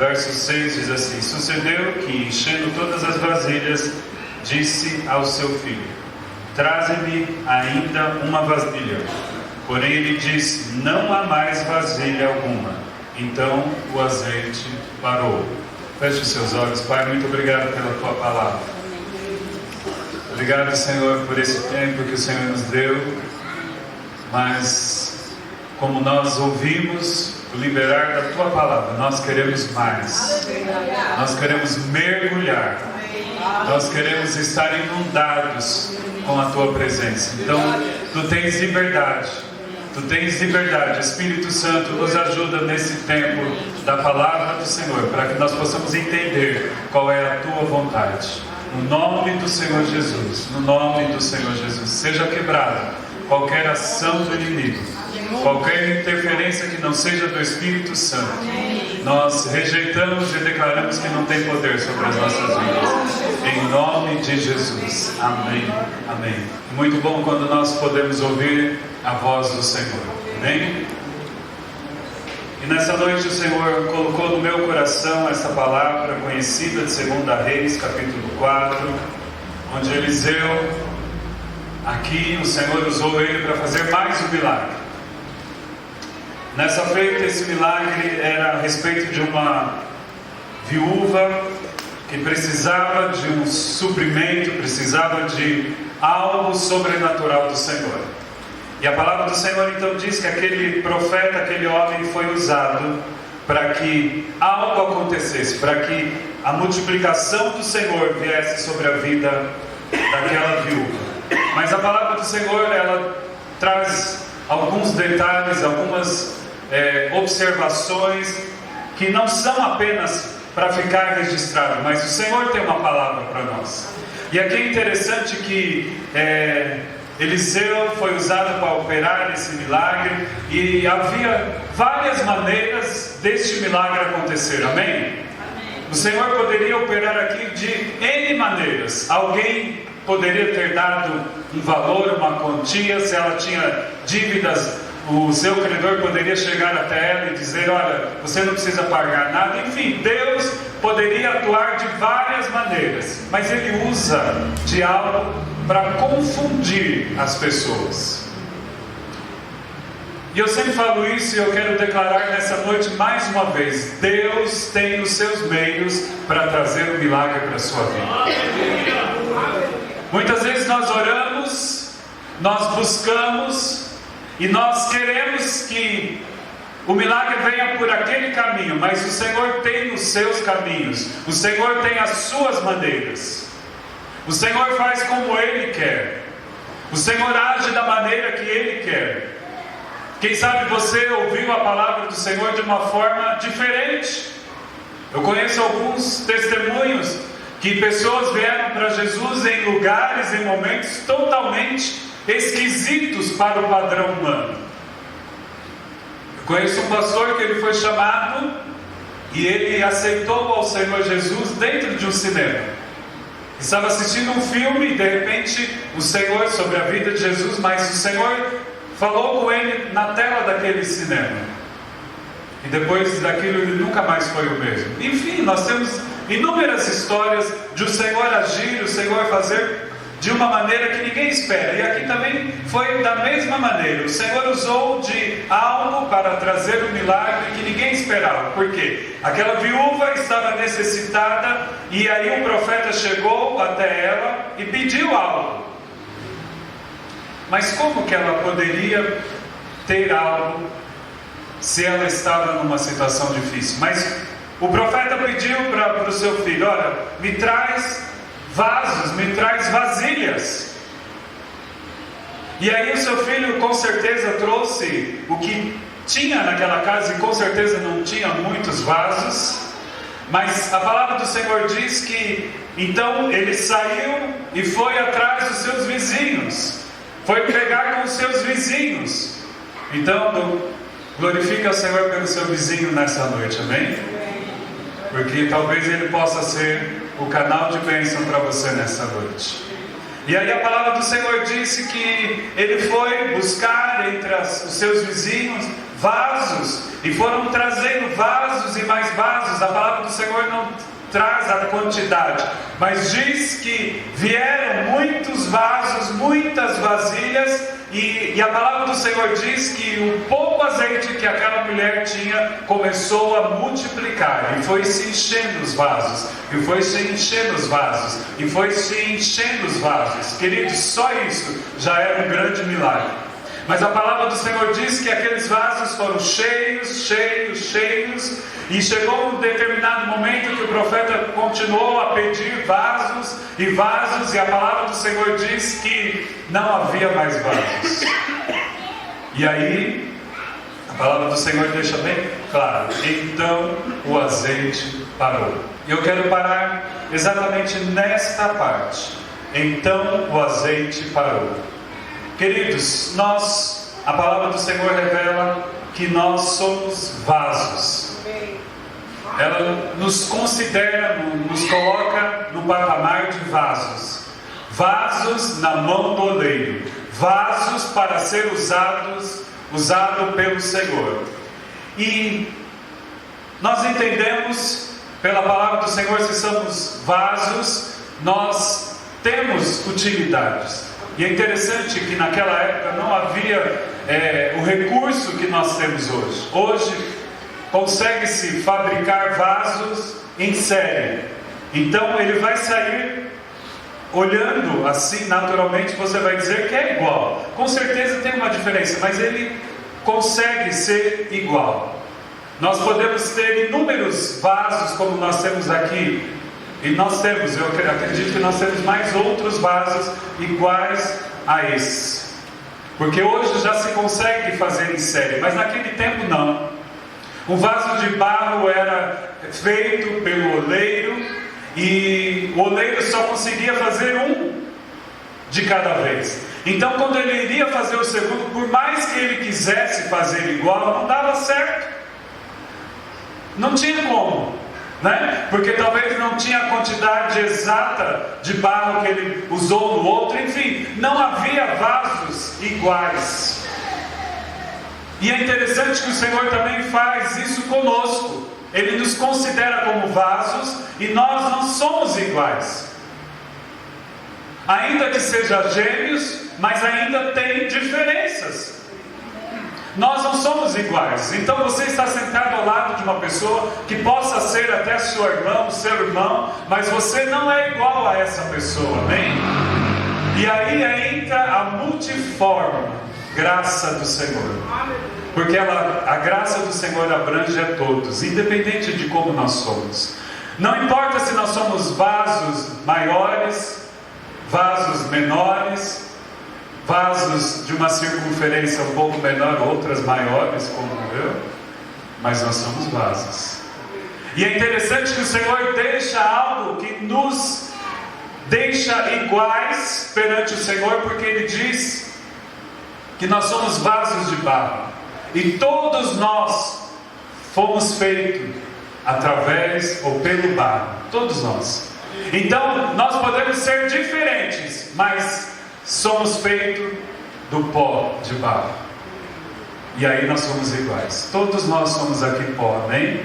verso 6 diz assim: sucedeu que, enchendo todas as vasilhas, disse ao seu filho: traze-me ainda uma vasilha. Porém ele disse: não há mais vasilha alguma. Então o azeite parou. Feche os seus olhos. Pai, muito obrigado pela tua palavra. Obrigado, Senhor, por esse tempo que o Senhor nos deu. Mas como nós ouvimos o liberar da tua palavra, nós queremos mais. Nós queremos mergulhar. Nós queremos estar inundados com a tua presença. Então, tu tens liberdade. Tu tens liberdade. Espírito Santo, nos ajuda nesse tempo da palavra do Senhor, para que nós possamos entender qual é a tua vontade. No nome do Senhor Jesus. No nome do Senhor Jesus. Seja quebrada qualquer ação do inimigo, qualquer interferência que não seja do Espírito Santo. Nós rejeitamos e declaramos que não tem poder sobre as nossas vidas. Em nome de Jesus. Amém. Amém. Muito bom quando nós podemos ouvir a voz do Senhor. Amém? E nessa noite o Senhor colocou no meu coração essa palavra conhecida de 2 Reis, capítulo 4, onde Eliseu, aqui o Senhor usou ele para fazer mais um milagre. Nessa feita, esse milagre era a respeito de uma viúva que precisava de um suprimento, precisava de algo sobrenatural do Senhor. E a palavra do Senhor então diz que aquele profeta, aquele homem foi usado para que algo acontecesse, para que a multiplicação do Senhor viesse sobre a vida daquela viúva. Mas a palavra do Senhor, ela traz alguns detalhes, algumas observações que não são apenas para ficar registrado, mas o Senhor tem uma palavra para nós. E aqui é interessante que Eliseu foi usado para operar esse milagre, e havia várias maneiras deste milagre acontecer. Amém? O Senhor poderia operar aqui de N maneiras. Alguém poderia ter dado um valor, uma quantia. Se ela tinha dívidas, o seu credor poderia chegar até ela e dizer: olha, você não precisa pagar nada. Enfim, Deus poderia atuar de várias maneiras, mas Ele usa de algo para confundir as pessoas. E eu sempre falo isso, e eu quero declarar nessa noite mais uma vez: Deus tem os seus meios para trazer um milagre para a sua vida. Muitas vezes nós oramos, nós buscamos, e nós queremos que o milagre venha por aquele caminho, mas o Senhor tem os seus caminhos, o Senhor tem as suas maneiras, o Senhor faz como Ele quer, o Senhor age da maneira que Ele quer. Quem sabe você ouviu a palavra do Senhor de uma forma diferente. Eu conheço alguns testemunhos que pessoas vieram para Jesus em lugares, em momentos totalmente esquisitos para o padrão humano. Eu conheço um pastor que ele foi chamado e ele aceitou ao Senhor Jesus dentro de um cinema. Estava assistindo um filme e de repente o Senhor, sobre a vida de Jesus, mas o Senhor falou com ele na tela daquele cinema. E depois daquilo ele nunca mais foi o mesmo. Enfim, nós temos inúmeras histórias de o Senhor agir, o Senhor fazer de uma maneira que ninguém espera. E aqui também foi da mesma maneira. O Senhor usou de algo para trazer um milagre que ninguém esperava. Por quê? Aquela viúva estava necessitada, e aí o profeta chegou até ela e pediu algo. Mas como que ela poderia ter algo se ela estava numa situação difícil? Mas o profeta pediu para o seu filho: olha, me traz vasos, me traz vasilhas. E aí o seu filho com certeza trouxe o que tinha naquela casa, e com certeza não tinha muitos vasos. Mas a palavra do Senhor diz que então ele saiu e foi atrás dos seus vizinhos, foi pegar com os seus vizinhos. Então glorifica o Senhor pelo seu vizinho nessa noite, amém? Porque talvez ele possa ser o canal de bênção para você nessa noite. E aí a palavra do Senhor disse que ele foi buscar entre os seus vizinhos vasos, e foram trazendo vasos e mais vasos. A palavra do Senhor não traz a quantidade, mas diz que vieram muitos vasos, muitas vasilhas, e a palavra do Senhor diz que o pouco azeite que aquela mulher tinha começou a multiplicar, e foi se enchendo os vasos, e foi se enchendo os vasos, e foi se enchendo os vasos. Queridos, só isso já era um grande milagre. Mas a palavra do Senhor diz que aqueles vasos foram cheios, cheios, cheios, e chegou um determinado momento que o profeta continuou a pedir vasos e vasos, e a palavra do Senhor diz que não havia mais vasos. E aí, a palavra do Senhor deixa bem claro: então o azeite parou. E eu quero parar exatamente nesta parte. Então o azeite parou. Queridos, a palavra do Senhor revela que nós somos vasos. Ela nos considera, nos coloca no patamar de vasos. Vasos na mão do oleiro. Vasos para ser usado pelo Senhor. E nós entendemos pela palavra do Senhor, se somos vasos, nós temos utilidades. E é interessante que naquela época não havia o recurso que nós temos hoje. Hoje consegue-se fabricar vasos em série. Então ele vai sair olhando assim, naturalmente você vai dizer que é igual. Com certeza tem uma diferença, mas ele consegue ser igual. Nós podemos ter inúmeros vasos como nós temos aqui. E nós temos, eu acredito que nós temos mais outros vasos iguais a esse. Porque hoje já se consegue fazer em série, mas naquele tempo não. O vaso de barro era feito pelo oleiro, e o oleiro só conseguia fazer um de cada vez. Então quando ele iria fazer o segundo, por mais que ele quisesse fazer igual, não dava certo. Não tinha como. Porque talvez não tinha a quantidade exata de barro que ele usou no outro. Enfim, não havia vasos iguais. E é interessante que o Senhor também faz isso conosco. Ele nos considera como vasos, e nós não somos iguais. Ainda que sejam gêmeos, mas ainda tem diferenças. Nós não somos iguais. Então você está sentado ao lado de uma pessoa que possa ser até sua irmã, seu irmão, mas você não é igual a essa pessoa, amém? E aí entra a multiforme graça do Senhor. Porque a graça do Senhor abrange a todos, independente de como nós somos. Não importa se nós somos vasos maiores, vasos menores, vasos de uma circunferência um pouco menor, outras maiores, como eu, mas nós somos vasos. E é interessante que o Senhor deixa algo que nos deixa iguais perante o Senhor, porque Ele diz que nós somos vasos de barro, e todos nós fomos feitos através ou pelo barro, todos nós. Então nós podemos ser diferentes, mas somos feitos do pó de barro. E aí nós somos iguais. Todos nós somos aqui pó, amém?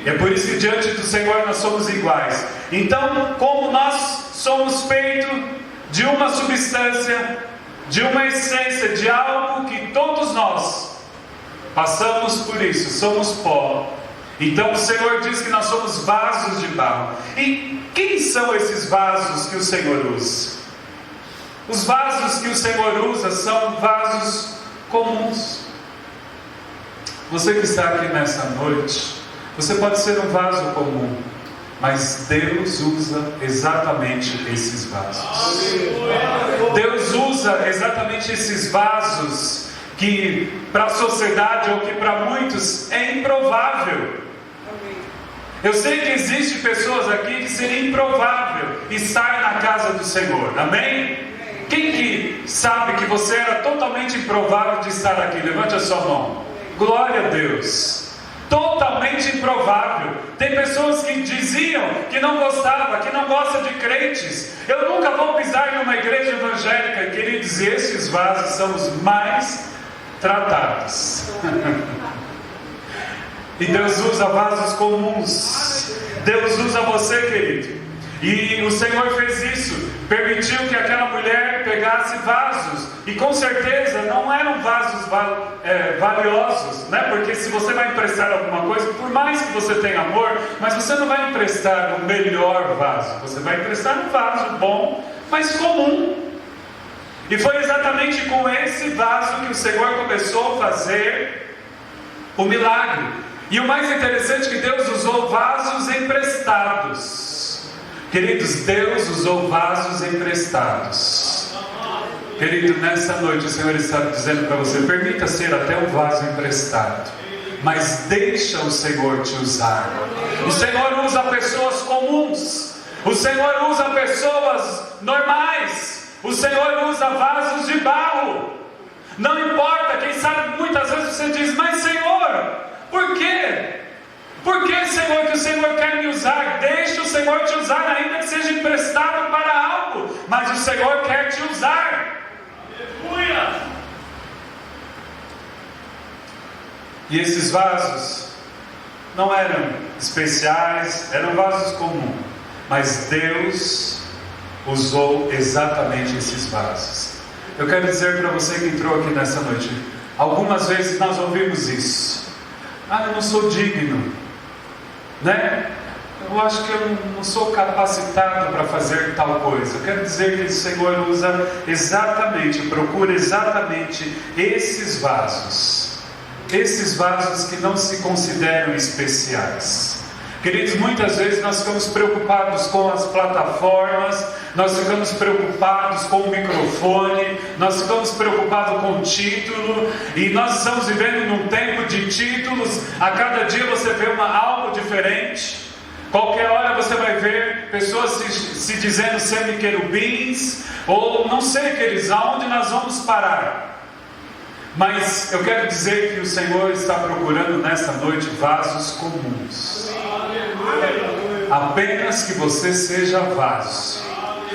E é por isso que diante do Senhor nós somos iguais. Então, como nós somos feitos de uma substância, de uma essência, de algo que todos nós passamos por isso, somos pó. Então o Senhor diz que nós somos vasos de barro. E quem são esses vasos que o Senhor usa? Os vasos que o Senhor usa são vasos comuns. Você que está aqui nessa noite, você pode ser um vaso comum, mas Deus usa exatamente esses vasos. Deus usa exatamente esses vasos que para a sociedade ou que para muitos é improvável. Eu sei que existem pessoas aqui que seria improvável estar na casa do Senhor, amém? Quem que sabe que você era totalmente improvável de estar aqui? Levante a sua mão. Glória a Deus. Totalmente improvável. Tem pessoas que diziam que não gostava, que não gosta de crentes. Eu nunca vou pisar em uma igreja evangélica. Queridos, esses vasos são os mais tratados. E Deus usa vasos comuns. Deus usa você, querido. E o Senhor fez isso, permitiu que aquela mulher pegasse vasos, e com certeza não eram vasos valiosos, né? Porque se você vai emprestar alguma coisa, por mais que você tenha amor, mas você não vai emprestar o melhor vaso, você vai emprestar um vaso bom, mas comum. E foi exatamente com esse vaso que o Senhor começou a fazer o milagre. E o mais interessante é que Deus usou vasos emprestados. Queridos, Deus usou vasos emprestados. Querido, nessa noite o Senhor está dizendo para você: permita ser até um vaso emprestado, mas deixa o Senhor te usar. O Senhor usa pessoas comuns, o Senhor usa pessoas normais, o Senhor usa vasos de barro. Não importa, quem sabe muitas vezes você diz: mas Senhor, por quê? Por que, Senhor, que o Senhor quer me usar? Deixa o Senhor te usar, ainda que seja emprestado para algo, mas o Senhor quer te usar. Aleluia! E esses vasos não eram especiais, eram vasos comuns, mas Deus usou exatamente esses vasos. Eu quero dizer para você que entrou aqui nessa noite, algumas vezes nós ouvimos isso: eu não sou digno, né? Eu acho que eu não sou capacitado para fazer tal coisa. Eu quero dizer que o Senhor usa exatamente, procura exatamente esses vasos que não se consideram especiais. Queridos, muitas vezes nós ficamos preocupados com as plataformas, nós ficamos preocupados com o microfone, nós ficamos preocupados com o título, e nós estamos vivendo num tempo de títulos. A cada dia você vê algo diferente. Qualquer hora você vai ver pessoas se dizendo semi-querubins, ou não sei, queridos, aonde nós vamos parar. Mas eu quero dizer que o Senhor está procurando nesta noite vasos comuns. Apenas que você seja vaso.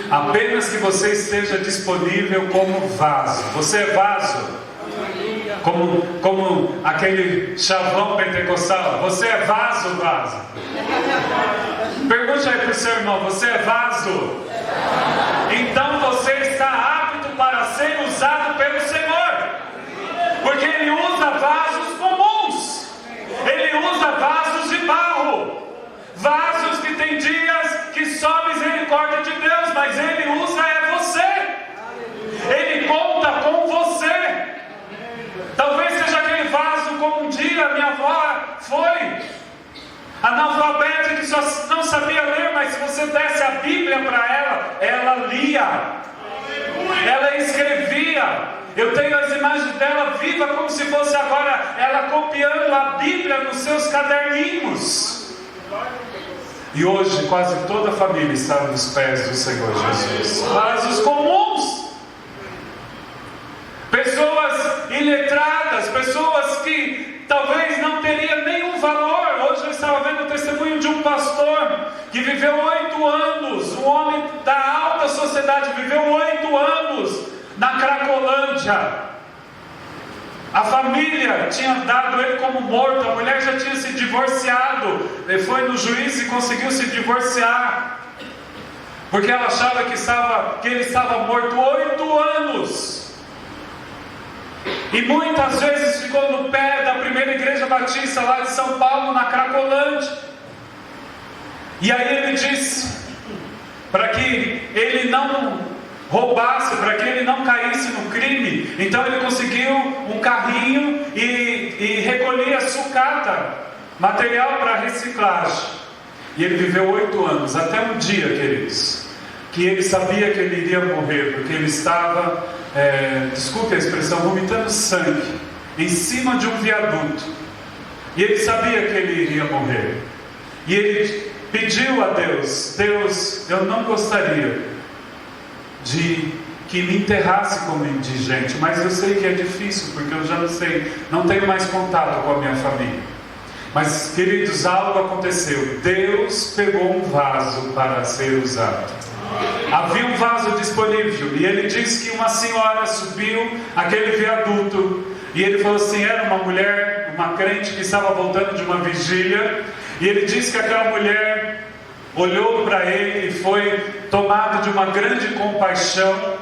Apenas que você esteja disponível como vaso. Você é vaso? Como aquele chavão pentecostal. Você é vaso? Pergunte aí para o seu irmão: você é vaso? Então você está apto para ser usado pelo Senhor, porque Ele usa vasos comuns. Ele usa vasos de barro, vasos que tem dias que só misericórdia de Deus, mas Ele usa você. Ele conta com você. Talvez seja aquele vaso como um dia minha avó foi analfabeta, que só não sabia ler, mas se você desse a Bíblia para ela, ela lia, ela escrevia. Eu tenho as imagens dela viva, como se fosse agora ela copiando a Bíblia nos seus caderninhos. E hoje quase toda a família está nos pés do Senhor Jesus. Vasos comuns, pessoas iletradas, pessoas que talvez não teriam nenhum valor. Hoje eu estava vendo o testemunho de um pastor que viveu 8 anos, um homem da alta sociedade, viveu 8 anos na Cracolândia. A família tinha dado ele como morto, a mulher já tinha se divorciado. Ele foi no juiz e conseguiu se divorciar, porque ela achava que ele estava morto 8 anos. E muitas vezes ficou no pé da primeira igreja batista lá de São Paulo, na Cracolândia. E aí ele disse, para que ele não roubasse, para que ele não caísse no crime, então ele conseguiu um carrinho e recolhia sucata, material para reciclagem. E ele viveu 8 anos, até um dia, queridos, que ele sabia que ele iria morrer, porque ele estava, desculpe a expressão, vomitando sangue em cima de um viaduto. E ele sabia que ele iria morrer. E ele pediu a Deus: Deus, eu não gostaria de que me enterrasse como indigente, mas eu sei que é difícil, porque eu já não tenho mais contato com a minha família. Mas, queridos, algo aconteceu. Deus pegou um vaso para ser usado. Havia um vaso disponível, e ele disse que uma senhora subiu aquele viaduto, e ele falou assim, era uma mulher, uma crente que estava voltando de uma vigília, e ele disse que aquela mulher olhou para ele e foi tomado de uma grande compaixão,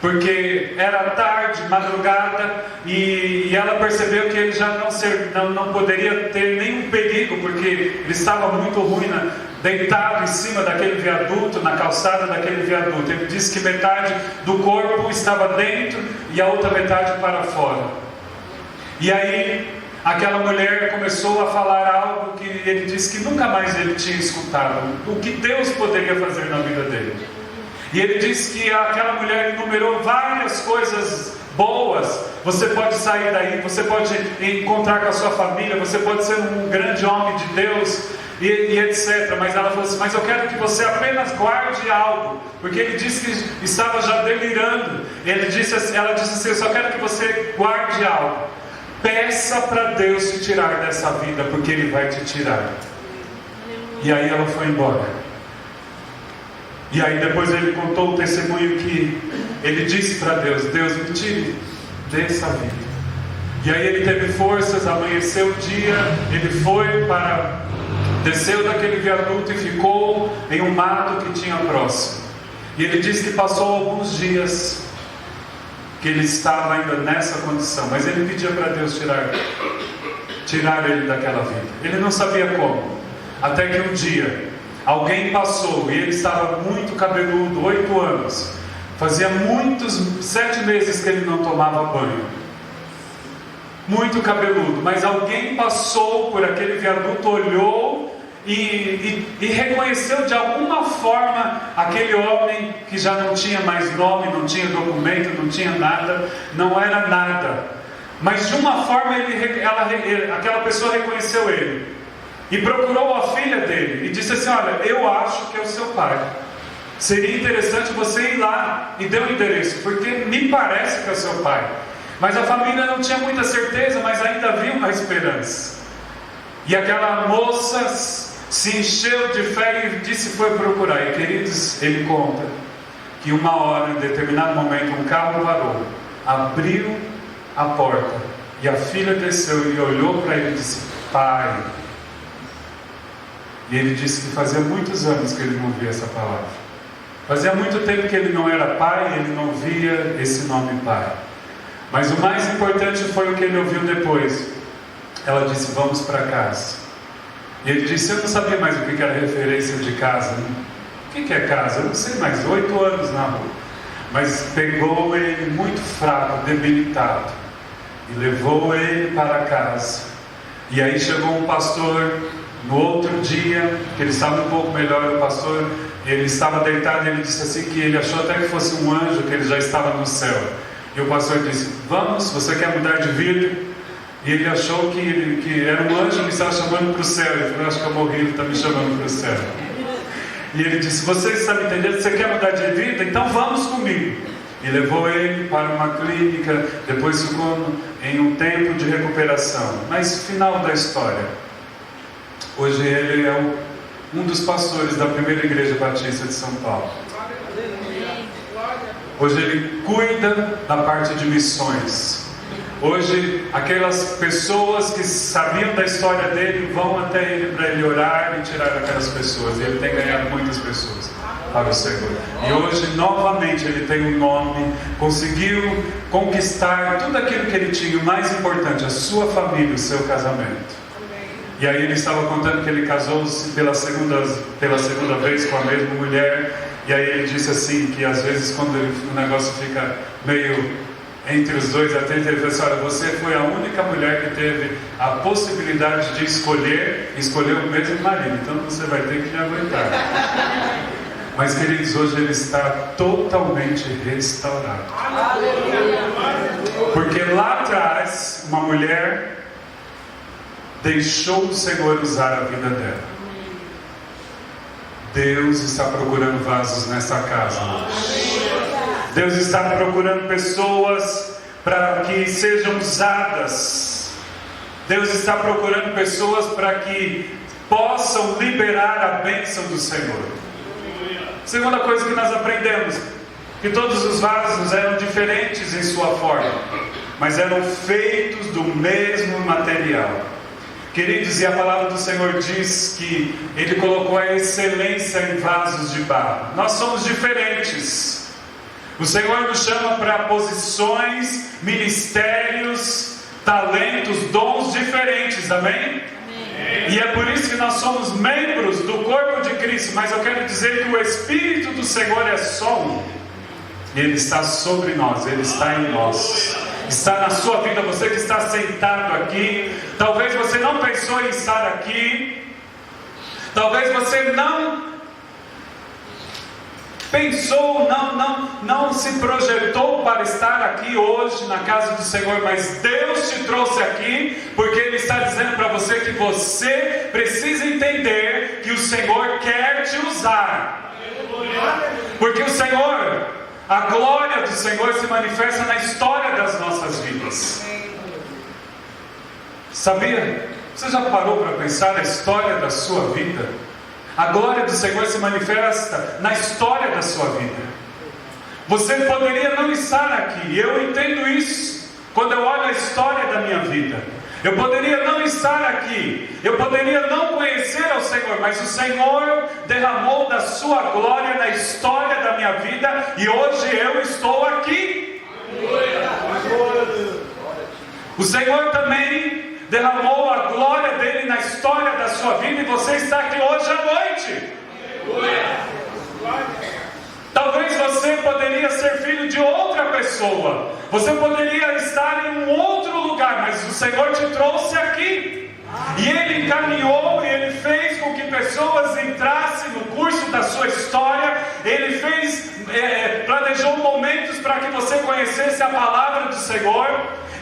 porque era tarde, madrugada, e ela percebeu que ele já não poderia ter nenhum perigo, porque ele estava muito ruim, deitado em cima daquele viaduto, na calçada daquele viaduto. Ele disse que metade do corpo estava dentro e a outra metade para fora. E aí aquela mulher começou a falar algo que ele disse que nunca mais ele tinha escutado, o que Deus poderia fazer na vida dele. E ele disse que aquela mulher enumerou várias coisas boas. Você pode sair daí, você pode encontrar com a sua família, você pode ser um grande homem de Deus, e etc. Mas ela falou assim, mas eu quero que você apenas guarde algo, porque ele disse que estava já delirando. Ela disse assim, eu só quero que você guarde algo. Peça para Deus te tirar dessa vida, porque Ele vai te tirar. E aí ela foi embora. E aí depois ele contou o testemunho que ele disse para Deus, Deus me tire dessa vida. E aí ele teve forças, amanheceu o dia, ele desceu daquele viaduto e ficou em um mato que tinha próximo. E ele disse que passou alguns dias que ele estava ainda nessa condição, mas ele pedia para Deus tirar ele daquela vida. Ele não sabia como, até que um dia alguém passou e ele estava muito cabeludo, 8 anos, fazia 7 meses que ele não tomava banho, muito cabeludo, mas alguém passou por aquele viaduto, olhou e reconheceu de alguma forma aquele homem que já não tinha mais nome, não tinha documento, não tinha nada, não era nada, mas de uma forma aquela pessoa reconheceu ele e procurou a filha dele e disse assim, olha, eu acho que é o seu pai, seria interessante você ir lá, e deu o endereço, porque me parece que é o seu pai. Mas a família não tinha muita certeza, mas ainda havia uma esperança. E aquela moça se encheu de fé e disse, foi procurar. E queridos, ele conta que uma hora, em determinado momento, um carro parou, abriu a porta, e a filha desceu e olhou para ele e disse, pai. E ele disse que fazia muitos anos que ele não via essa palavra. Fazia muito tempo que ele não era pai, ele não via esse nome pai. Mas o mais importante foi o que ele ouviu depois. Ela disse, vamos para casa. E ele disse, eu não sabia mais o que era referência de casa. O que é casa? Eu não sei mais, 8 anos na rua. Mas pegou ele muito fraco, debilitado, e levou ele para casa. E aí chegou um pastor. No outro dia, que ele estava um pouco melhor, o pastor, ele estava deitado e ele disse assim que ele achou até que fosse um anjo, que ele já estava no céu. E o pastor disse, vamos, você quer mudar de vida? E ele achou que era um anjo que estava chamando para o céu. Ele falou, acho que eu morri, ele está me chamando para o céu. E ele disse, você está me entendendo? Você quer mudar de vida? Então vamos comigo. E levou ele para uma clínica, depois ficou em um tempo de recuperação. Mas final da história, hoje ele é um dos pastores da primeira igreja batista de São Paulo. Hoje ele cuida da parte de missões. Hoje aquelas pessoas que sabiam da história dele vão até ele para ele orar e tirar aquelas pessoas. E ele tem ganhado muitas pessoas para o Senhor. E hoje novamente ele tem um nome, conseguiu conquistar tudo aquilo que ele tinha. O mais importante, a sua família, o seu casamento. E aí ele estava contando que ele casou-se pela segunda vez com a mesma mulher. E aí ele disse assim, que às vezes quando o negócio fica meio entre os dois atentos, ele falou assim, olha, você foi a única mulher que teve a possibilidade de escolher o mesmo marido, então você vai ter que me aguentar. Mas queridos, hoje ele está totalmente restaurado. Porque lá atrás, uma mulher deixou o Senhor usar a vida dela. Deus está procurando vasos nessa casa. Deus está procurando pessoas para que sejam usadas. Deus está procurando pessoas para que possam liberar a bênção do Senhor. Segunda coisa que nós aprendemos, que todos os vasos eram diferentes em sua forma. mas eram feitos do mesmo material. Queridos, e a palavra do Senhor diz que Ele colocou a excelência em vasos de barro. Nós somos diferentes. O Senhor nos chama para posições, ministérios, talentos, dons diferentes, amém? E é por isso que nós somos membros do corpo de Cristo. Mas eu quero dizer que o Espírito do Senhor é só um. Ele está sobre nós, Ele está em nós. Está na sua vida, você que está sentado aqui. Talvez você não pensou em estar aqui. Talvez você não pensou, não se projetou para estar aqui hoje na casa do Senhor, mas Deus te trouxe aqui, porque Ele está dizendo para você que você precisa entender que o Senhor quer te usar. Porque o Senhor, a glória do Senhor se manifesta na história das nossas vidas. Sabia? Você já parou para pensar na história da sua vida? A glória do Senhor se manifesta na história da sua vida. Você poderia não estar aqui, eu entendo isso quando eu olho a história da minha vida. Eu poderia não estar aqui, eu poderia não conhecer ao Senhor, mas o Senhor derramou da sua glória na história da minha vida, e hoje eu estou aqui. O Senhor também derramou a glória dele na história da sua vida, e você está aqui hoje à noite. Talvez você poderia ser filho de outra pessoa, você poderia estar em um outro lugar, mas o Senhor te trouxe aqui, e Ele encaminhou, e Ele fez com que pessoas entrassem no curso da sua história. Ele planejou momentos para que você conhecesse a palavra do Senhor.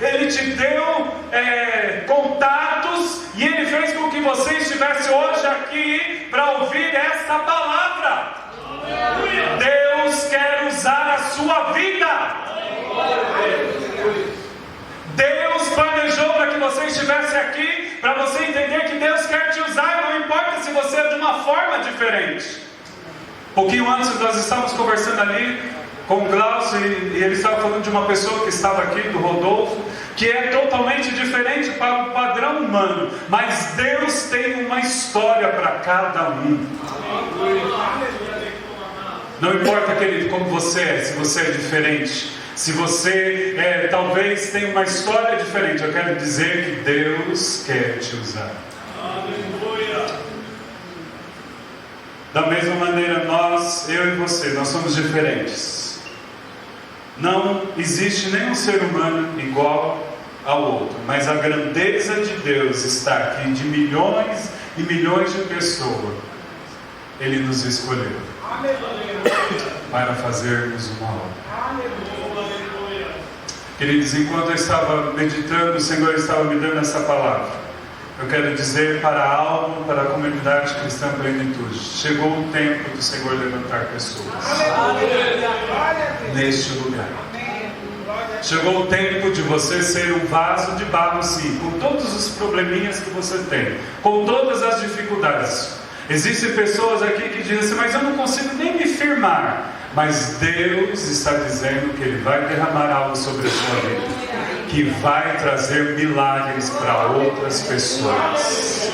Ele te deu contatos, e Ele fez com que você estivesse hoje aqui para ouvir esta palavra. Deus quer usar a sua vida. Deus planejou para que você estivesse aqui, para você entender que Deus quer te usar, não importa se você é de uma forma diferente. Pouquinho antes nós estávamos conversando ali com o Glaucio, e ele estava falando de uma pessoa que estava aqui, do Rodolfo, que é totalmente diferente para o padrão humano, mas Deus tem uma história para cada um. Não importa, querido, como você é, se você é diferente, se você talvez tenha uma história diferente, eu quero dizer que Deus quer te usar. Da mesma maneira, eu e você, nós somos diferentes. Não existe nenhum ser humano igual ao outro, mas a grandeza de Deus está aqui, de milhões e milhões de pessoas. Ele nos escolheu para fazermos uma obra. Queridos, enquanto eu estava meditando, o Senhor estava me dando essa palavra. Eu quero dizer para a alma, para a comunidade cristã Plenitude: chegou o tempo do Senhor levantar pessoas neste lugar. Chegou o tempo de você ser um vaso de barro, sim, com todos os probleminhas que você tem, com todas as dificuldades. Existem pessoas aqui que dizem assim: mas eu não consigo nem me firmar. Mas Deus está dizendo que Ele vai derramar algo sobre a sua vida, que vai trazer milagres para outras pessoas.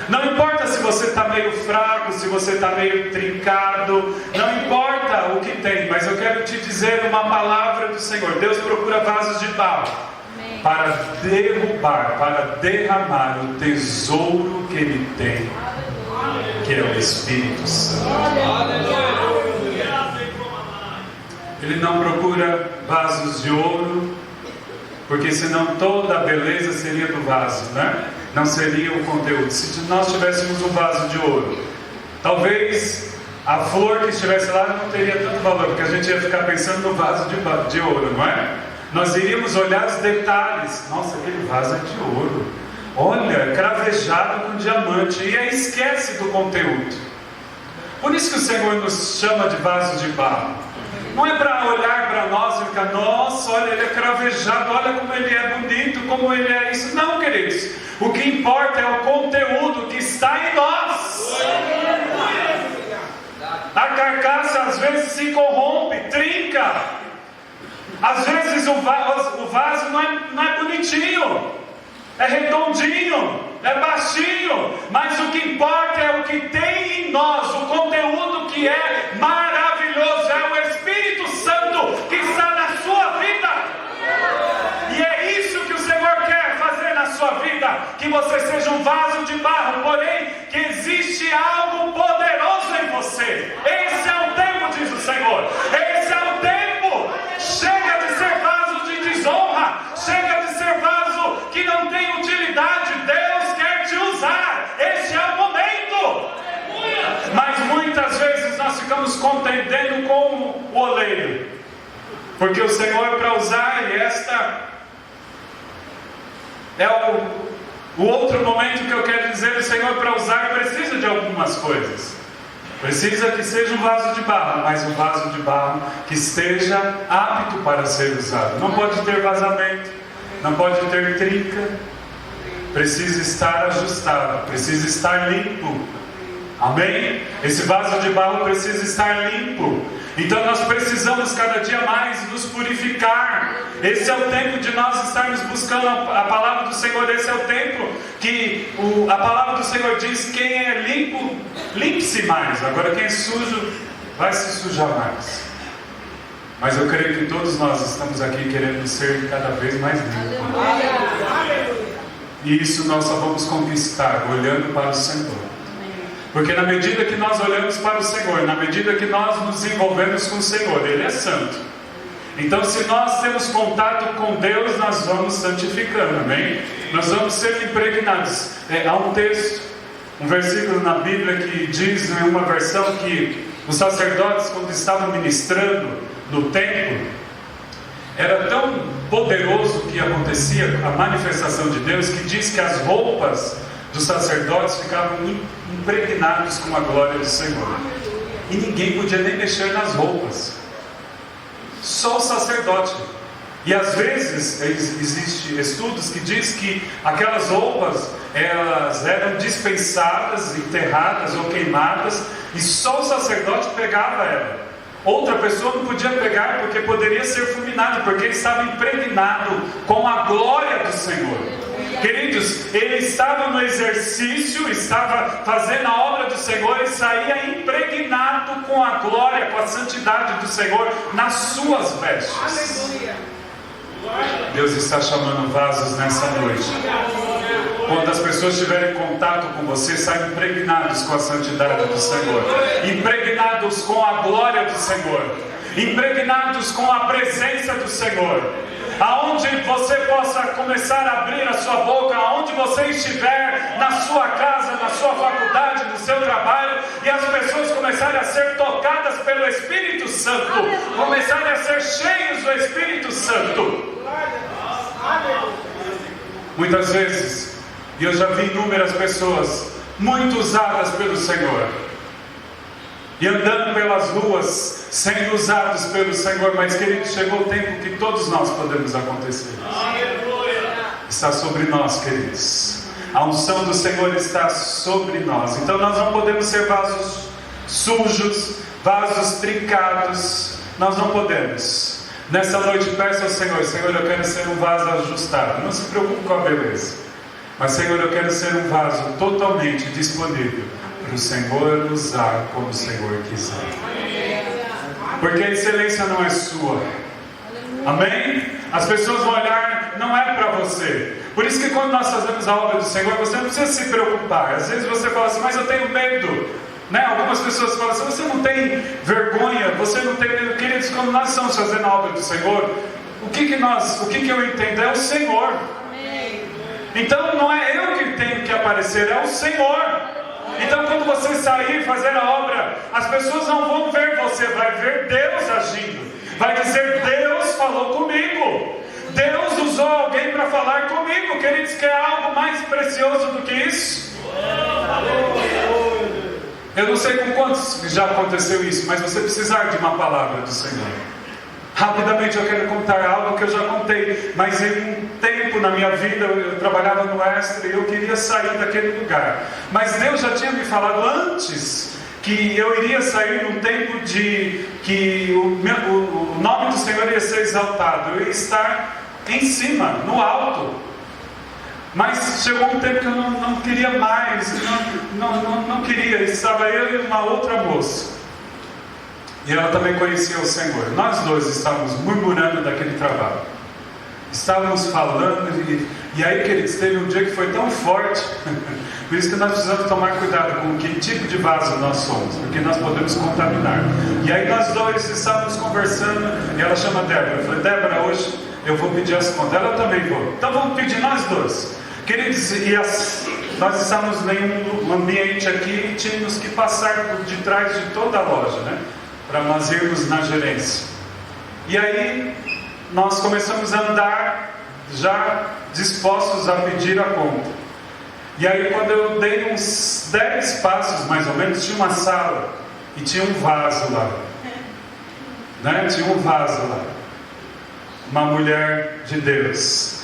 Não importa se você está meio fraco, se você está meio trincado, não importa o que tem, mas eu quero te dizer uma palavra do Senhor. Deus procura vasos de barro para derrubar, para derramar o tesouro que Ele tem, que é o Espírito Santo. Ele não procura vasos de ouro, porque senão toda a beleza seria do vaso, né? Não seria o conteúdo. Se nós tivéssemos um vaso de ouro, talvez a flor que estivesse lá não teria tanto valor, porque a gente ia ficar pensando no vaso de ouro, não é? Nós iríamos olhar os detalhes. Nossa, aquele vaso é de ouro. Olha, cravejado com diamante. E aí esquece do conteúdo. Por isso que o Senhor nos chama de vasos de barro. Não é para olhar para nós e ficar: nossa, olha, ele é cravejado, olha como ele é bonito, como ele é isso. Não, queridos. O que importa é o conteúdo que está em nós. A carcaça às vezes se corrompe, trinca. Às vezes o vaso não é bonitinho, é redondinho, é baixinho, mas o que importa é o que tem em nós, o conteúdo que é maravilhoso, é o Espírito Santo que está na sua vida. E é isso que o Senhor quer fazer na sua vida, que você seja um vaso de barro, porém que existe algo poderoso em você. Esse é o tempo, diz o Senhor, esse é o tempo. Chega de ser vaso de desonra, chega de ser vaso que não tem utilidade. Deus quer te usar, este é o momento. Mas muitas vezes nós ficamos contendendo com o oleiro, porque o Senhor é para usar, e esta é o outro momento que eu quero dizer. O Senhor para usar precisa de algumas coisas. Precisa que seja um vaso de barro, mas um vaso de barro que esteja apto para ser usado. Não pode ter vazamento, não pode ter trinca, precisa estar ajustado, precisa estar limpo. Amém? Esse vaso de barro precisa estar limpo. Então nós precisamos cada dia mais nos purificar. Esse é o tempo de nós estarmos buscando a palavra do Senhor. Esse é o tempo que a palavra do Senhor diz: quem é limpo, limpe-se mais. Agora quem é sujo, vai se sujar mais. Mas eu creio que todos nós estamos aqui querendo ser cada vez mais limpos. E isso nós só vamos conquistar olhando para o Senhor. Porque na medida que nós olhamos para o Senhor, na medida que nós nos envolvemos com o Senhor, Ele é santo. Então se nós temos contato com Deus, nós vamos santificando, amém? Nós vamos ser impregnados. Há um texto, um versículo na Bíblia que diz, em uma versão, que os sacerdotes, quando estavam ministrando no templo, era tão poderoso que acontecia a manifestação de Deus, que diz que as roupas dos sacerdotes ficavam impregnados com a glória do Senhor, e ninguém podia nem mexer nas roupas, só o sacerdote. E às vezes existem estudos que diz que aquelas roupas elas eram dispensadas, enterradas ou queimadas, e só o sacerdote pegava ela. Outra pessoa não podia pegar, porque poderia ser fulminado, porque ele estava impregnado com a glória do Senhor. Queridos, ele estava no exercício, estava fazendo a obra do Senhor e saía impregnado com a glória, com a santidade do Senhor nas suas vestes. Deus está chamando vasos nessa noite. Quando as pessoas tiverem contato com você, saiam impregnados com a santidade do Senhor, impregnados com a glória do Senhor, impregnados com a presença do Senhor. Aonde você possa começar a abrir a sua boca, aonde você estiver, na sua casa, na sua faculdade, no seu trabalho, e as pessoas começarem a ser tocadas pelo Espírito Santo, começarem a ser cheios do Espírito Santo. Muitas vezes, e eu já vi inúmeras pessoas muito usadas pelo Senhor, e andando pelas ruas, sendo usados pelo Senhor. Mas querido, chegou o tempo que todos nós podemos acontecer. Está sobre nós, queridos. A unção do Senhor está sobre nós. Então nós não podemos ser vasos sujos, vasos trincados. Nós não podemos. Nessa noite peça ao Senhor: Senhor, eu quero ser um vaso ajustado. Não se preocupe com a beleza, mas Senhor, eu quero ser um vaso totalmente disponível para o Senhor usar como o Senhor quiser. Porque a excelência não é sua. Amém? As pessoas vão olhar, não é para você. Por isso que quando nós fazemos a obra do Senhor, você não precisa se preocupar. Às vezes você fala assim: mas eu tenho medo, né? Algumas pessoas falam assim: você não tem vergonha, você não tem medo. Queridos, quando nós estamos fazendo a obra do Senhor, o que eu entendo? É o Senhor. Então não é eu que tenho que aparecer, é o Senhor. Então quando você sair e fazer a obra, as pessoas não vão ver você, vai ver Deus agindo. Vai dizer: Deus falou comigo, Deus usou alguém para falar comigo. Queridos, quer algo mais precioso do que isso? Eu não sei com quantos já aconteceu isso, mas você precisar de uma palavra do Senhor. Rapidamente eu quero contar algo que eu já contei, mas em um tempo na minha vida eu trabalhava no Extra e eu queria sair daquele lugar. Mas Deus já tinha me falado antes que eu iria sair num tempo de que o nome do Senhor ia ser exaltado, eu ia estar em cima, no alto. Mas chegou um tempo que eu não queria mais, não queria. Estava eu e uma outra moça, e ela também conhecia o Senhor. Nós dois estávamos murmurando daquele trabalho, estávamos falando, e aí, queridos, teve um dia que foi tão forte. Por isso que nós precisamos tomar cuidado com que tipo de vaso nós somos, porque nós podemos contaminar. E aí nós dois estávamos conversando, e ela chama Débora. Eu falei: Débora, hoje eu vou pedir as contas. Ela também vou. Então vamos pedir nós dois. Queridos, nós estávamos em um ambiente aqui e tínhamos que passar por detrás de toda a loja, né? Para nós irmos na gerência. E aí nós começamos a andar já dispostos a pedir a conta. E aí, quando eu dei uns 10 passos mais ou menos, tinha uma sala e tinha um vaso lá, né? Tinha um vaso lá, uma mulher de Deus.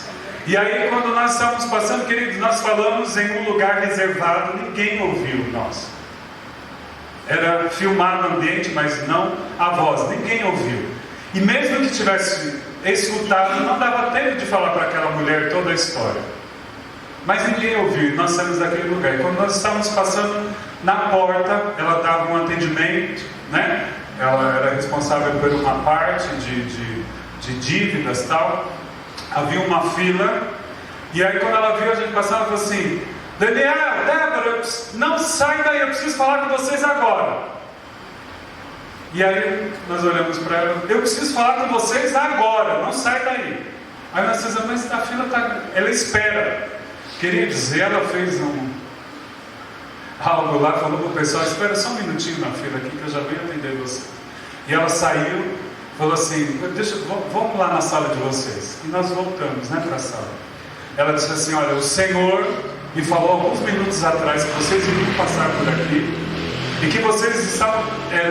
E aí, quando nós estávamos passando, queridos, nós falamos em um lugar reservado, ninguém ouviu nós. Era filmado o ambiente, mas não a voz, ninguém ouviu. E mesmo que tivesse escutado, não dava tempo de falar para aquela mulher toda a história. Mas ninguém ouviu, nós saímos daquele lugar. E quando nós estávamos passando na porta, ela dava um atendimento, né? Ela era responsável por uma parte de dívidas e tal. Havia uma fila. E aí quando ela viu a gente passar, ela falou assim: Daniel, Débora, não sai daí, eu preciso falar com vocês agora. E aí nós olhamos para ela: eu preciso falar com vocês agora, não sai daí. Aí nós dizemos: mas a fila está... Ela espera. Queridos, ela fez algo lá, falou para o pessoal: espera só um minutinho na fila aqui que eu já venho atender você. E ela saiu, falou assim: vamos lá na sala de vocês. E nós voltamos, né, para a sala. Ela disse assim: olha, o Senhor me falou alguns minutos atrás que vocês iriam passar por aqui e que vocês estavam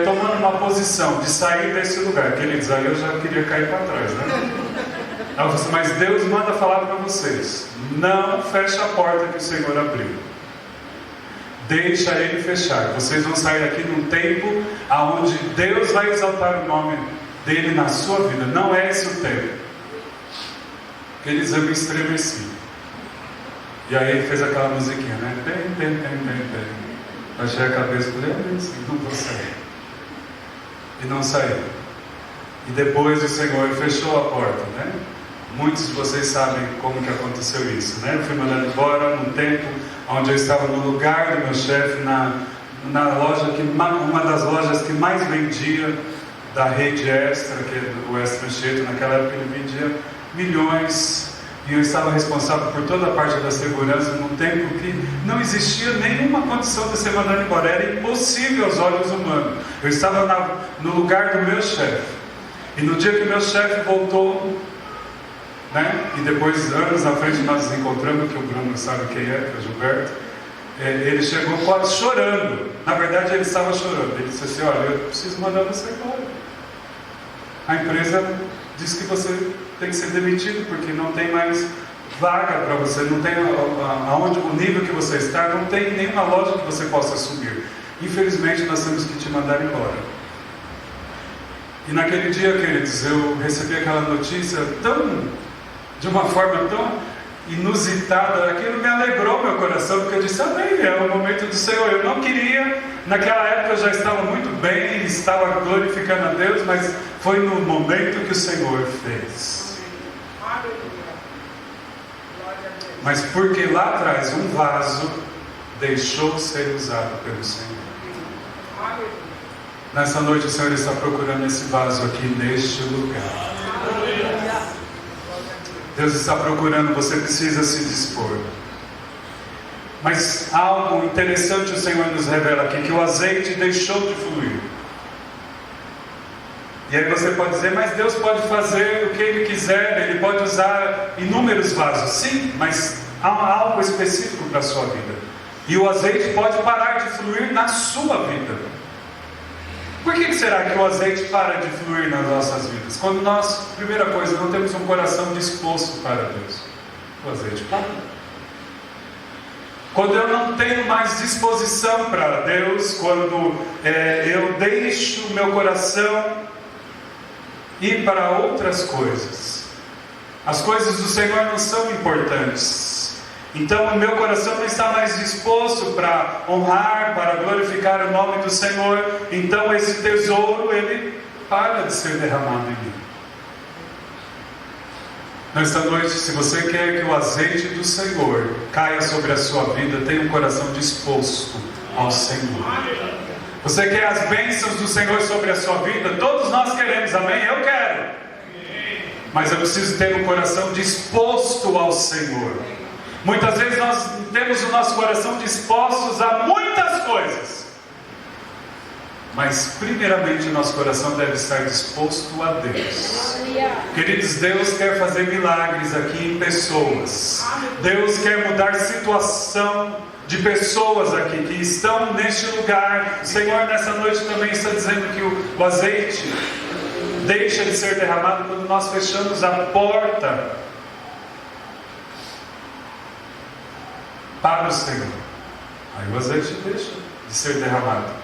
tomando uma posição de sair desse lugar. Queridos, aí eu já queria cair para trás, né? Ela falou assim: mas Deus manda falar para vocês, não feche a porta que o Senhor abriu, deixa Ele fechar. Vocês vão sair daqui num tempo onde Deus vai exaltar o nome dEle na sua vida. Não é esse o tempo. Eles eu me estremeci. E aí ele fez aquela musiquinha, né? Bem. Baixei a cabeça e falei: não vou sair. E não saiu. E depois o Senhor fechou a porta, né? Muitos de vocês sabem como que aconteceu isso, né? Eu fui mandado embora num tempo onde eu estava no lugar do meu chefe, na loja uma das lojas que mais vendia da rede Extra, que é o Extra Cheto. Naquela época ele vendia milhões, e eu estava responsável por toda a parte da segurança num tempo que não existia nenhuma condição de ser mandado embora, era impossível aos olhos humanos. Eu estava no lugar do meu chefe, e no dia que o meu chefe voltou, né? E depois, anos na frente, nós nos encontramos, que o Bruno sabe quem é, que é o Gilberto. Ele chegou quase chorando. Na verdade, ele estava chorando. Ele disse assim: olha, eu preciso mandar você embora. A empresa diz que você tem que ser demitido, porque não tem mais vaga para você, não tem aonde o nível que você está, não tem nenhuma loja que você possa assumir. Infelizmente, nós temos que te mandar embora. E naquele dia, queridos, eu recebi aquela notícia de uma forma tão inusitada, aquilo me alegrou meu coração, porque eu disse: amém, é o momento do Senhor. Eu não queria, naquela época eu já estava muito bem, estava glorificando a Deus, mas foi no momento que o Senhor fez. Mas porque lá atrás um vaso deixou ser usado pelo Senhor. Nessa noite o Senhor está procurando esse vaso aqui neste lugar. Deus está procurando, você precisa se dispor. Mas algo interessante o Senhor nos revela aqui, que o azeite deixou de fluir. E aí você pode dizer: mas Deus pode fazer o que Ele quiser, Ele pode usar inúmeros vasos. Sim, mas há algo específico para a sua vida. E o azeite pode parar de fluir na sua vida. Por que será que o azeite para de fluir nas nossas vidas? Quando nós, primeira coisa, não temos um coração disposto para Deus, o azeite para. quando eu não tenho mais disposição para Deus, quando eu deixo o meu coração ir para outras coisas. As coisas do Senhor não são importantes. Então o meu coração não está mais disposto para honrar, para glorificar o nome do Senhor. Então esse tesouro, ele para de ser derramado em mim. Nesta noite, se você quer que o azeite do Senhor caia sobre a sua vida, tenha um coração disposto ao Senhor. Você quer as bênçãos do Senhor sobre a sua vida? Todos nós queremos, amém? Eu quero. Mas eu preciso ter um coração disposto ao Senhor. Muitas vezes nós temos o nosso coração disposto a muitas coisas. Mas primeiramente o nosso coração deve estar disposto a Deus. Queridos, Deus quer fazer milagres aqui em pessoas. Deus quer mudar situação de pessoas aqui que estão neste lugar. O Senhor nessa noite também está dizendo que o azeite deixa de ser derramado quando nós fechamos a porta para o Senhor. Aí o azeite deixa de ser derramado.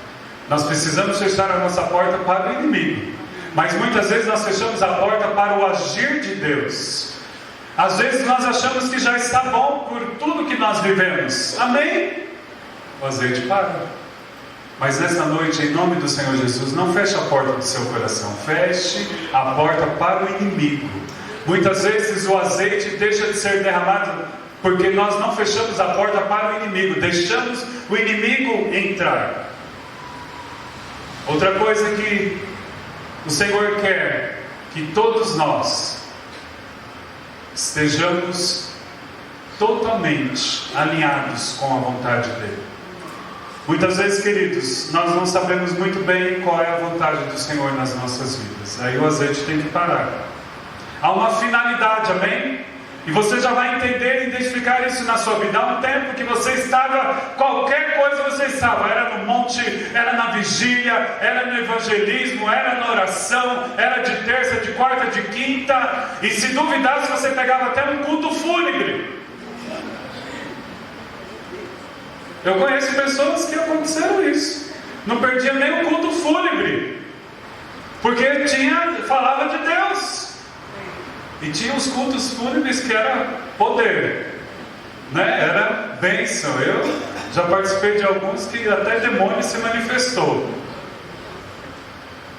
Nós precisamos fechar a nossa porta para o inimigo. Mas muitas vezes nós fechamos a porta para o agir de Deus. Às vezes nós achamos que já está bom por tudo que nós vivemos. Amém? O azeite para. Mas nesta noite, em nome do Senhor Jesus, não feche a porta do seu coração. Feche a porta para o inimigo. Muitas vezes o azeite deixa de ser derramado porque nós não fechamos a porta para o inimigo. Deixamos o inimigo entrar. Outra coisa que o Senhor quer que todos nós estejamos totalmente alinhados com a vontade dEle. Muitas vezes, queridos, nós não sabemos muito bem qual é a vontade do Senhor nas nossas vidas. Aí o azeite tem que parar. Há uma finalidade, amém? E você já vai entender e identificar isso na sua vida. Há um tempo que você estava, qualquer coisa você estava, era no monte, era na vigília, era no evangelismo, era na oração, era de terça, de quarta, de quinta, e se duvidasse você pegava até um culto fúnebre. Eu conheço pessoas que aconteceram isso, não perdiam nem o culto fúnebre, porque falava de Deus. E tinha os cultos fúnebres que era poder, né? Era bênção. Eu já participei de alguns que até demônio se manifestou.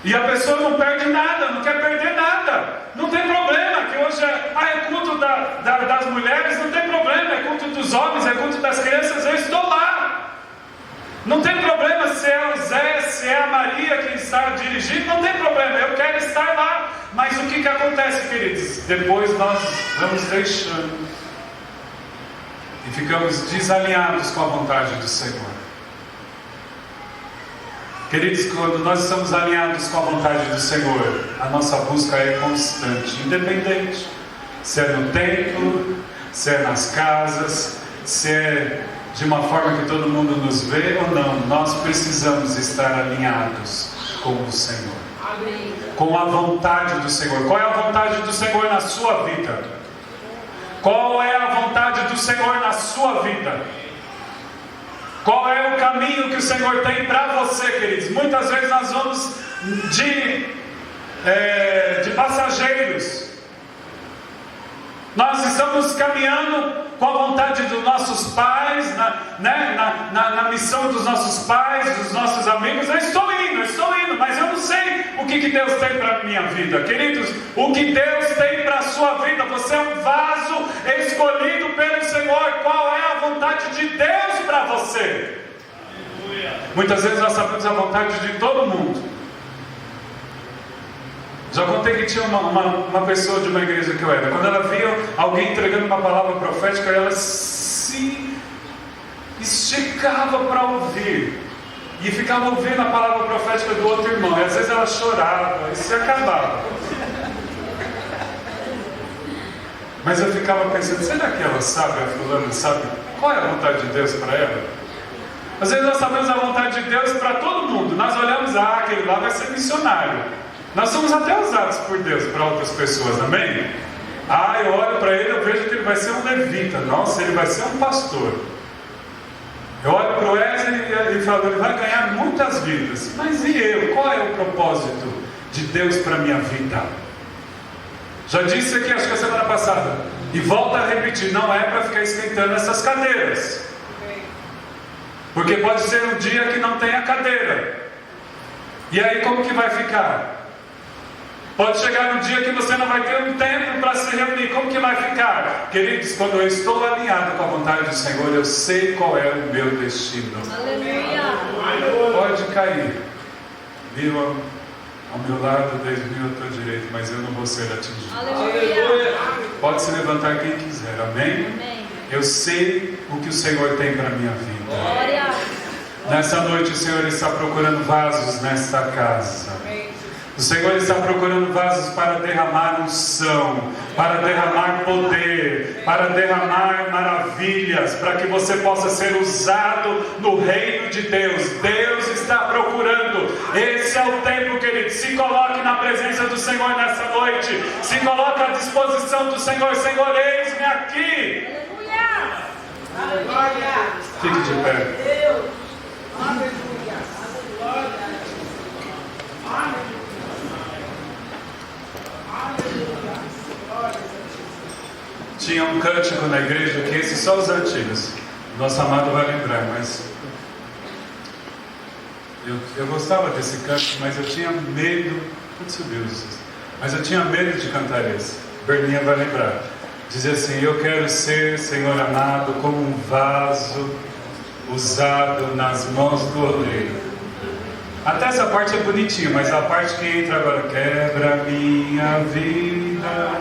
E a pessoa não perde nada, não quer perder nada. Não tem problema, que hoje é culto das mulheres, não tem problema, é culto dos homens, é culto das crianças, eu estou lá. Não tem problema se é o Zé, se é a Maria que está dirigindo, não tem problema, eu quero estar lá. Mas o que acontece, queridos? Depois nós vamos deixando e ficamos desalinhados com a vontade do Senhor. Queridos, quando nós estamos alinhados com a vontade do Senhor, a nossa busca é constante, independente se é no templo, se é nas casas, se é de uma forma que todo mundo nos vê ou não. Nós precisamos estar alinhados com o Senhor. Amém. Com a vontade do Senhor. Qual é a vontade do Senhor na sua vida? Qual é a vontade do Senhor na sua vida? Qual é o caminho que o Senhor tem para você, queridos? Muitas vezes nós vamos de passageiros. Nós estamos caminhando com a vontade dos nossos pais, na missão dos nossos pais, dos nossos amigos. Eu estou indo, mas eu não sei o que Deus tem para a minha vida. Queridos, o que Deus tem para a sua vida, você é um vaso escolhido pelo Senhor. Qual é a vontade de Deus para você? Muitas vezes nós sabemos a vontade de todo mundo. Já contei que tinha uma pessoa de uma igreja que eu era. Quando ela via alguém entregando uma palavra profética, ela se esticava para ouvir. E ficava ouvindo a palavra profética do outro irmão. E às vezes ela chorava e se acabava. Mas eu ficava pensando, será que ela sabe, a fulana sabe qual é a vontade de Deus para ela? Às vezes nós sabemos a vontade de Deus para todo mundo. Nós olhamos, aquele lá vai ser missionário. Nós somos até usados por Deus para outras pessoas, amém? Eu olho para ele, eu vejo que ele vai ser um levita. Nossa, ele vai ser um pastor. Eu olho para o Wesley e falo, ele vai ganhar muitas vidas. Mas e eu? Qual é o propósito de Deus para a minha vida? Já disse aqui, acho que a semana passada, e volto a repetir, não é para ficar esquentando essas cadeiras. Porque pode ser um dia que não tenha cadeira. E aí como que vai ficar? Pode chegar um dia que você não vai ter um tempo para se reunir. Como que vai ficar? Queridos, quando eu estou alinhado com a vontade do Senhor, eu sei qual é o meu destino. Aleluia. Pode cair. Viu ao meu lado, 10 mil à tua direita, mas eu não vou ser atingido. Aleluia. Pode se levantar quem quiser, amém? Amém. Eu sei o que o Senhor tem para a minha vida. Glória. Nessa noite o Senhor está procurando vasos nesta casa. O Senhor está procurando vasos para derramar unção, para derramar poder, para derramar maravilhas, para que você possa ser usado no reino de Deus. Deus está procurando. Esse é o tempo, querido. Se coloque na presença do Senhor nessa noite. Se coloque à disposição do Senhor. Senhor, eis-me aqui. Aleluia. Fique de pé. Tinha um cântico na igreja que esse só os antigos. Nosso amado vai lembrar, mas eu gostava desse cântico, mas eu tinha medo. Onde subiu Jesus? Mas eu tinha medo de cantar esse. Berninha vai lembrar. Dizia assim: eu quero ser, Senhor amado, como um vaso usado nas mãos do oleiro. Até essa parte é bonitinha, mas a parte que entra agora: quebra minha vida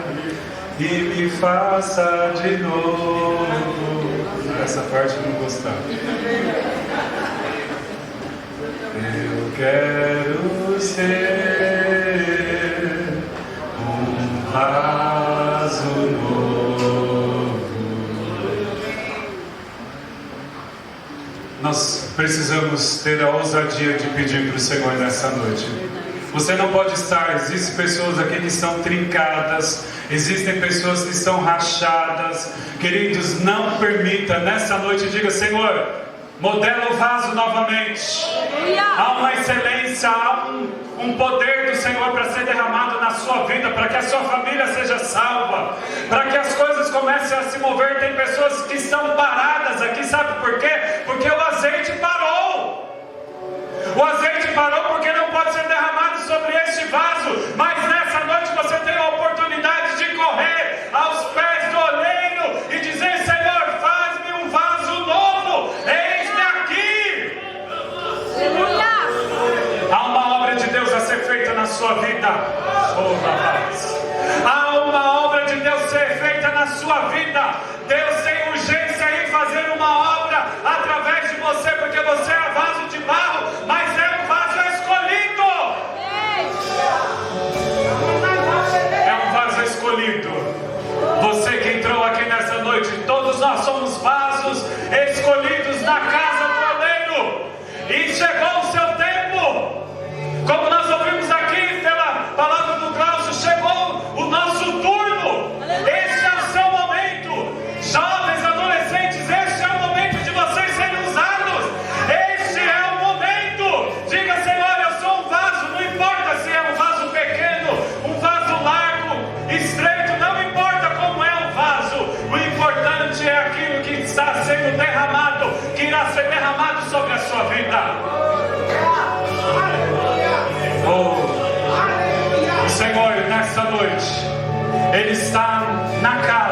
e me faça de novo. Essa parte eu não gostava. Eu quero ser um vaso novo. Nós precisamos ter a ousadia de pedir para o Senhor nessa noite. Você não pode estar, existem pessoas aqui que estão trincadas, existem pessoas que estão rachadas. Queridos, não permita, nessa noite diga: Senhor, modela o vaso novamente. Há uma excelência, há um poder do Senhor para ser derramado na sua vida, para que a sua família seja salva, para que as coisas comecem a se mover. Tem pessoas que estão paradas aqui, sabe por quê? Porque o azeite parou. O azeite parou porque não pode ser derramado sobre este vaso. Mas nessa noite você tem a oportunidade de correr aos pés do oleiro e dizer: Senhor, faz-me um vaso novo. Eis-me aqui. Aleluia. Há uma obra de Deus a ser feita na sua vida. Há uma obra de Deus a ser feita na sua vida. Deus tem urgência em fazer uma obra através de você, porque você é vaso de barro, mas é um vaso escolhido. É um vaso escolhido. Você que entrou aqui nessa noite, todos nós somos vasos escolhidos na casa do oleiro. E chegou o seu tempo. Como nós ouvimos aqui pela palavra do Glaucio, chegou o nosso turno. Este é o seu momento. Jovens, adolescentes, este é o momento de vocês serem usados. Este é o momento. Diga: Senhor, eu sou um vaso. Não importa se é um vaso pequeno, um vaso largo, estreito, não importa como é o vaso. O importante é aquilo que está sendo derramado, que irá ser derramado sobre a sua vida. O Senhor, nessa noite, Ele está na casa.